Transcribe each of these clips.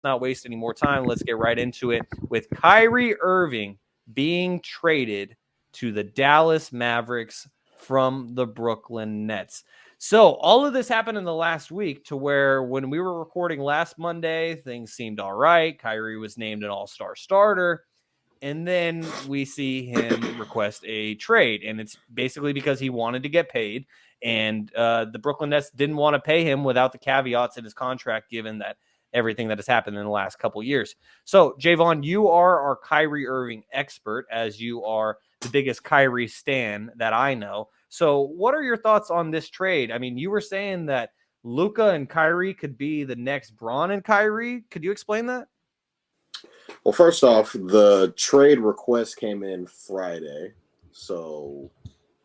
not waste any more time. Let's get right into it with Kyrie Irving being traded to the Dallas Mavericks from the Brooklyn Nets. So all of this happened in the last week, to where when we were recording last Monday, things seemed all right. Kyrie was named an all-star starter. And then we see him request a trade. And it's basically because he wanted to get paid. And the Brooklyn Nets didn't want to pay him without the caveats in his contract, given that everything that has happened in the last couple of years. So, Jaevon, you are our Kyrie Irving expert, as you are the biggest Kyrie stan that I know. So what are your thoughts on this trade? I mean, you were saying that Luka and Kyrie could be the next Bron and Kyrie. Could you explain that? Well, first off, the trade request came in Friday. So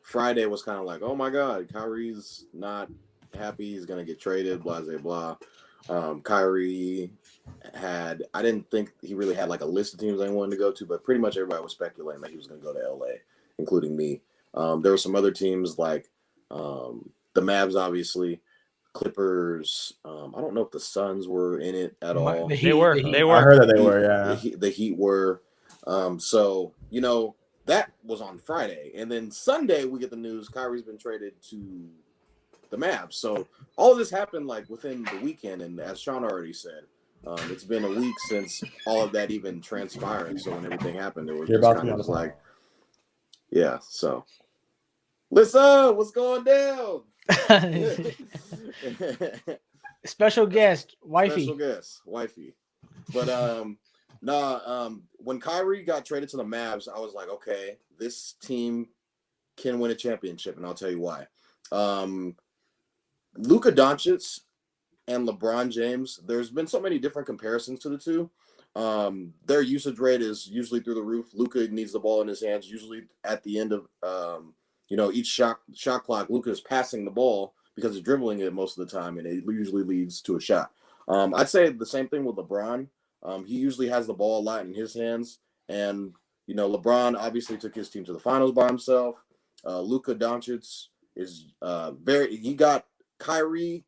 Friday was kind of like, oh my God, Kyrie's not happy. He's going to get traded, blah, blah, blah. Kyrie I didn't think he really had like a list of teams I wanted to go to, but pretty much everybody was speculating that he was going to go to LA, including me. There were some other teams like the Mavs, obviously. Clippers. I don't know if the Suns were in it at all. They were. I heard that they were. Yeah. The Heat were. So that was on Friday, and then Sunday we get the news Kyrie's been traded to the Mavs. So all of this happened like within the weekend, and as Shaun already said, it's been a week since all of that even transpired. So when everything happened, it was just kind of like, yeah. So listen, what's going down? Special guest, wifey. But when Kyrie got traded to the Mavs, I was like, okay, this team can win a championship, and I'll tell you why. Luka Doncic and LeBron James, there's been so many different comparisons to the two. Their usage rate is usually through the roof. Luka needs the ball in his hands usually at the end of each shot clock. Luka is passing the ball because he's dribbling it most of the time, and it usually leads to a shot. I'd say the same thing with LeBron. He usually has the ball a lot in his hands, and LeBron obviously took his team to the finals by himself. Luka Doncic is he got Kyrie,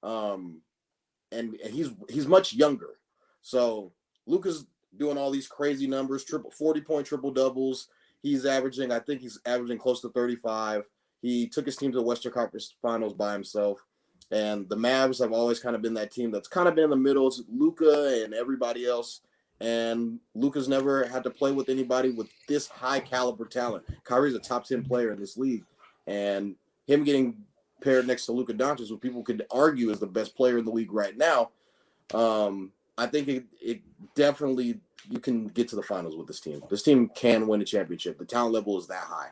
and he's much younger. So Luka's doing all these crazy numbers, 40-point triple doubles. He's averaging close to 35. He took his team to the Western Conference Finals by himself. And the Mavs have always kind of been that team that's kind of been in the middle. It's Luka and everybody else. And Luka's never had to play with anybody with this high caliber talent. Kyrie's a top 10 player in this league. And him getting paired next to Luka Doncic, who people could argue is the best player in the league right now, I think it definitely, you can get to the finals with this team. This team can win a championship. The talent level is that high.